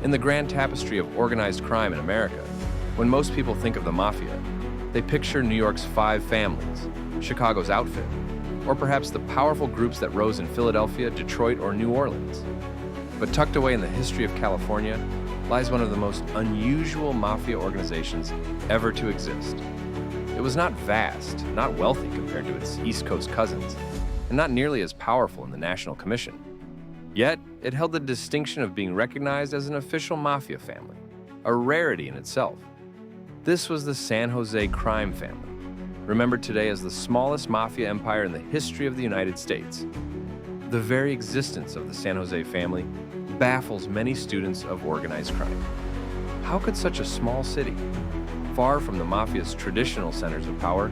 In the grand tapestry of organized crime in America, when most people think of the Mafia, they picture New York's five families, Chicago's outfit, or perhaps the powerful groups that rose in Philadelphia, Detroit, or New Orleans. But tucked away in the history of California lies one of the most unusual mafia organizations ever to exist. It was not vast, not wealthy compared to its East Coast cousins, and not nearly as powerful in the National Commission. Yet, it held the distinction of being recognized as an official mafia family, a rarity in itself. This was the San Jose crime family, remembered today as the smallest mafia empire in the history of the United States. The very existence of the San Jose family baffles many students of organized crime. How could such a small city, far from the mafia's traditional centers of power,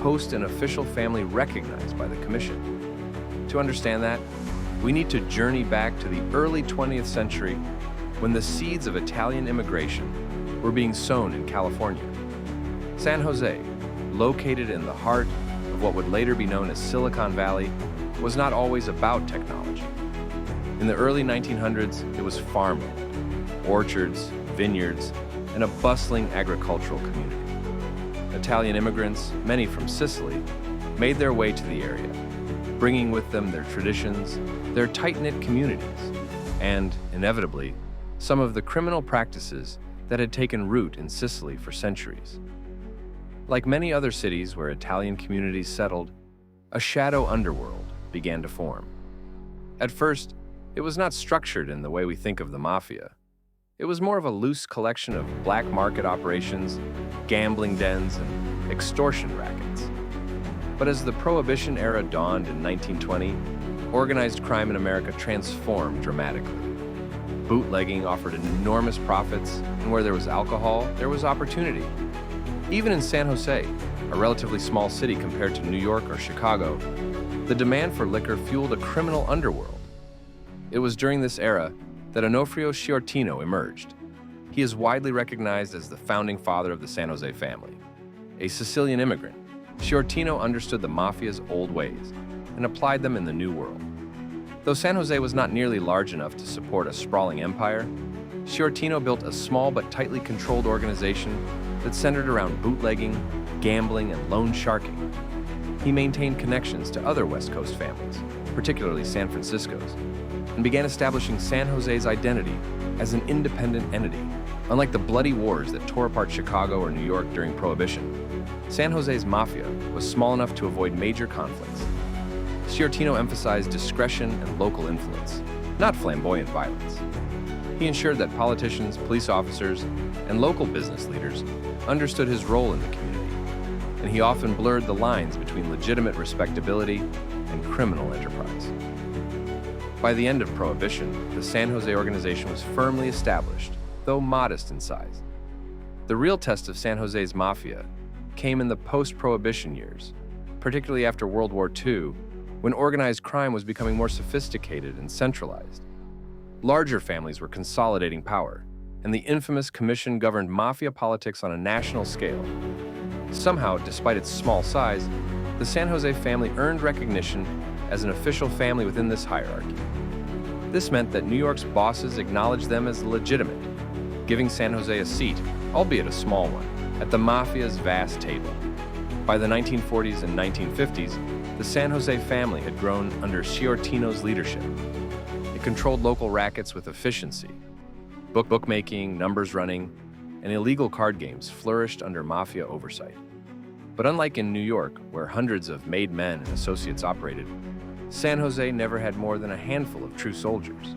host an official family recognized by the Commission? To understand that, we need to journey back to the early 20th century when the seeds of Italian immigration were being sown in California. San Jose, located in the heart of what would later be known as Silicon Valley, was not always about technology. In the early 1900s, it was farmland, orchards, vineyards, and a bustling agricultural community. Italian immigrants, many from Sicily, made their way to the area, bringing with them their traditions, their tight-knit communities, and, inevitably, some of the criminal practices that had taken root in Sicily for centuries. Like many other cities where Italian communities settled, a shadow underworld began to form. At first, it was not structured in the way we think of the mafia. It was more of a loose collection of black market operations, gambling dens, and extortion rackets. But as the Prohibition era dawned in 1920, organized crime in America transformed dramatically. Bootlegging offered enormous profits, and where there was alcohol, there was opportunity. Even in San Jose, a relatively small city compared to New York or Chicago, the demand for liquor fueled a criminal underworld. It was during this era that Onofrio Sciortino emerged. He is widely recognized as the founding father of the San Jose family. A Sicilian immigrant, Sciortino understood the mafia's old ways and applied them in the New World. Though San Jose was not nearly large enough to support a sprawling empire, Sciortino built a small but tightly controlled organization that centered around bootlegging, gambling, and loan sharking. He maintained connections to other West Coast families, particularly San Francisco's, and began establishing San Jose's identity as an independent entity. Unlike the bloody wars that tore apart Chicago or New York during Prohibition, San Jose's mafia was small enough to avoid major conflicts. Sciortino emphasized discretion and local influence, not flamboyant violence. He ensured that politicians, police officers, and local business leaders understood his role in the community, and he often blurred the lines between legitimate respectability and criminal enterprise. By the end of Prohibition, the San Jose organization was firmly established, though modest in size. The real test of San Jose's mafia came in the post-Prohibition years, particularly after World War II, when organized crime was becoming more sophisticated and centralized. Larger families were consolidating power, and the infamous Commission governed mafia politics on a national scale. Somehow, despite its small size, the San Jose family earned recognition as an official family within this hierarchy. This meant that New York's bosses acknowledged them as legitimate, giving San Jose a seat, albeit a small one, at the mafia's vast table. By the 1940s and 1950s, the San Jose family had grown under Sciortino's leadership. It controlled local rackets with efficiency. Bookmaking, numbers running, and illegal card games flourished under mafia oversight. But unlike in New York, where hundreds of made men and associates operated, San Jose never had more than a handful of true soldiers.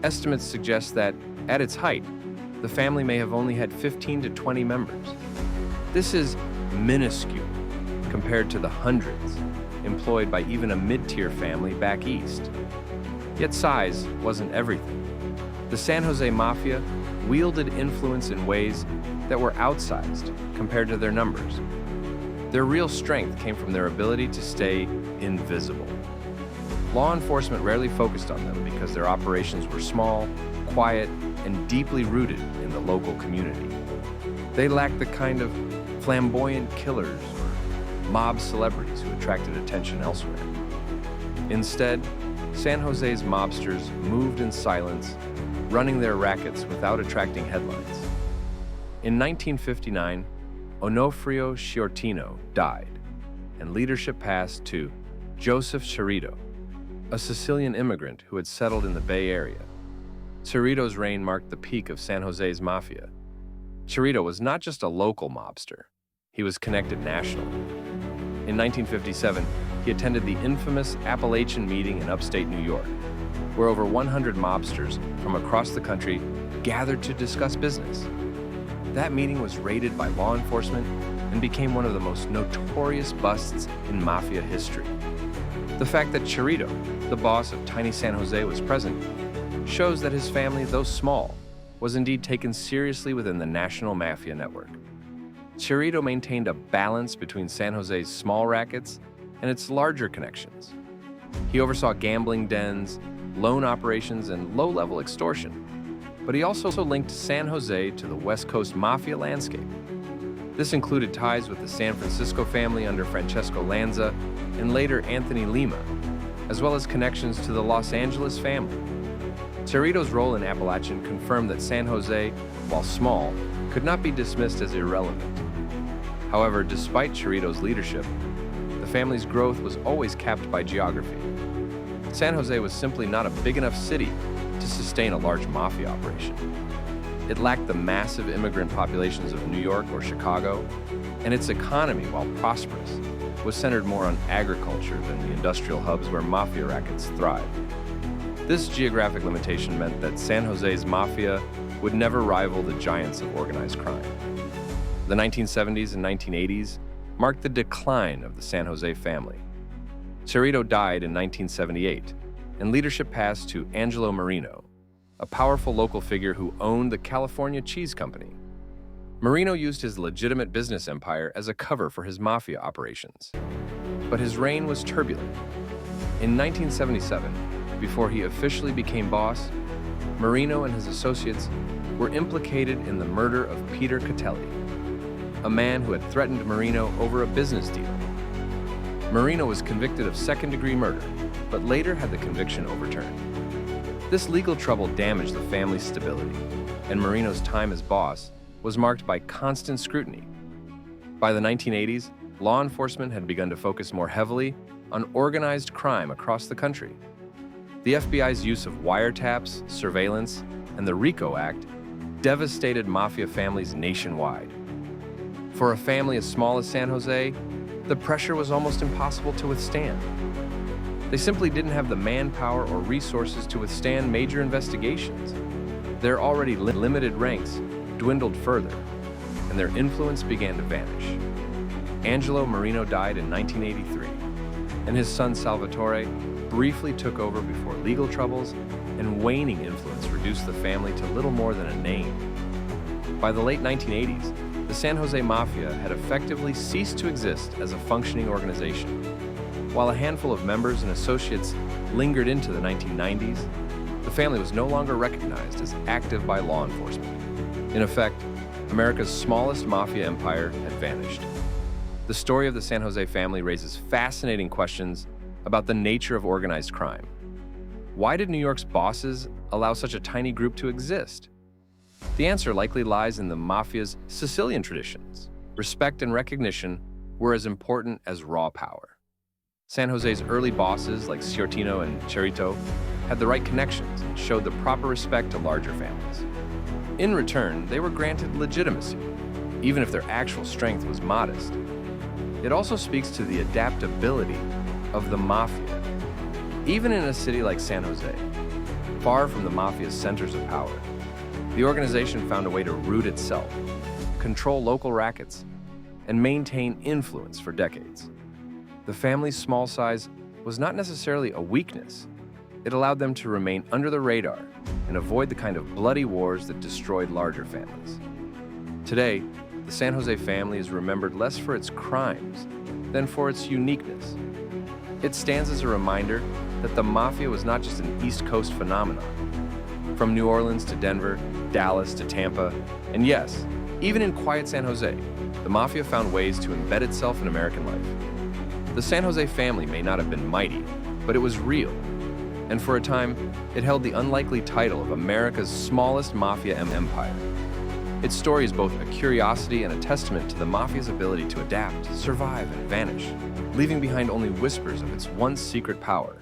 Estimates suggest that, at its height, the family may have only had 15 to 20 members. This is minuscule compared to the hundreds employed by even a mid-tier family back east. Yet size wasn't everything. The San Jose Mafia wielded influence in ways that were outsized compared to their numbers. Their real strength came from their ability to stay invisible. Law enforcement rarely focused on them because their operations were small, quiet, and deeply rooted in the local community. They lacked the kind of flamboyant killers or mob celebrities who attracted attention elsewhere. Instead, San Jose's mobsters moved in silence, running their rackets without attracting headlines. In 1959, Onofrio Sciortino died, and leadership passed to Joseph Cerrito, a Sicilian immigrant who had settled in the Bay Area. Cerrito's reign marked the peak of San Jose's Mafia. Cerrito was not just a local mobster, he was connected nationally. In 1957, he attended the infamous Appalachian meeting in upstate New York, where over 100 mobsters from across the country gathered to discuss business. That meeting was raided by law enforcement and became one of the most notorious busts in Mafia history. The fact that Cerrito, the boss of tiny San Jose, was present shows that his family, though small, was indeed taken seriously within the national Mafia network. Cerrito maintained a balance between San Jose's small rackets and its larger connections. He oversaw gambling dens, loan operations, and low-level extortion, but he also linked San Jose to the West Coast Mafia landscape. This included ties with the San Francisco family under Francesco Lanza and later Anthony Lima, as well as connections to the Los Angeles family. Cerrito's role in Appalachian confirmed that San Jose, while small, could not be dismissed as irrelevant. However, despite Cerrito's leadership, the family's growth was always capped by geography. San Jose was simply not a big enough city to sustain a large mafia operation. It lacked the massive immigrant populations of New York or Chicago, and its economy, while prosperous, was centered more on agriculture than the industrial hubs where mafia rackets thrived. This geographic limitation meant that San Jose's mafia would never rival the giants of organized crime. The 1970s and 1980s marked the decline of the San Jose family. Cerrito died in 1978, and leadership passed to Angelo Marino, a powerful local figure who owned the California Cheese Company. Marino used his legitimate business empire as a cover for his mafia operations. But his reign was turbulent. In 1977, before he officially became boss, Marino and his associates were implicated in the murder of Peter Catelli, a man who had threatened Marino over a business deal. Marino was convicted of second-degree murder, but later had the conviction overturned. This legal trouble damaged the family's stability, and Marino's time as boss was marked by constant scrutiny. By the 1980s, law enforcement had begun to focus more heavily on organized crime across the country. The FBI's use of wiretaps, surveillance, and the RICO Act devastated mafia families nationwide. For a family as small as San Jose, the pressure was almost impossible to withstand. They simply didn't have the manpower or resources to withstand major investigations. Their already limited ranks dwindled further, and their influence began to vanish. Angelo Marino died in 1983, and his son Salvatore briefly took over before legal troubles and waning influence reduced the family to little more than a name. By the late 1980s, the San Jose Mafia had effectively ceased to exist as a functioning organization. While a handful of members and associates lingered into the 1990s, the family was no longer recognized as active by law enforcement. In effect, America's smallest mafia empire had vanished. The story of the San Jose family raises fascinating questions about the nature of organized crime. Why did New York's bosses allow such a tiny group to exist? The answer likely lies in the mafia's Sicilian traditions. Respect and recognition were as important as raw power. San Jose's early bosses, like Sciortino and Cerrito, had the right connections and showed the proper respect to larger families. In return, they were granted legitimacy, even if their actual strength was modest. It also speaks to the adaptability of the mafia. Even in a city like San Jose, far from the mafia's centers of power, the organization found a way to root itself, control local rackets, and maintain influence for decades. The family's small size was not necessarily a weakness. It allowed them to remain under the radar and avoid the kind of bloody wars that destroyed larger families. Today, the San Jose family is remembered less for its crimes than for its uniqueness. It stands as a reminder that the mafia was not just an East Coast phenomenon. From New Orleans to Denver, Dallas to Tampa, and yes, even in quiet San Jose, the mafia found ways to embed itself in American life. The San Jose family may not have been mighty, but it was real. and for a time, it held the unlikely title of America's smallest mafia empire. Its story is both a curiosity and a testament to the mafia's ability to adapt, survive, and vanish, leaving behind only whispers of its once secret power.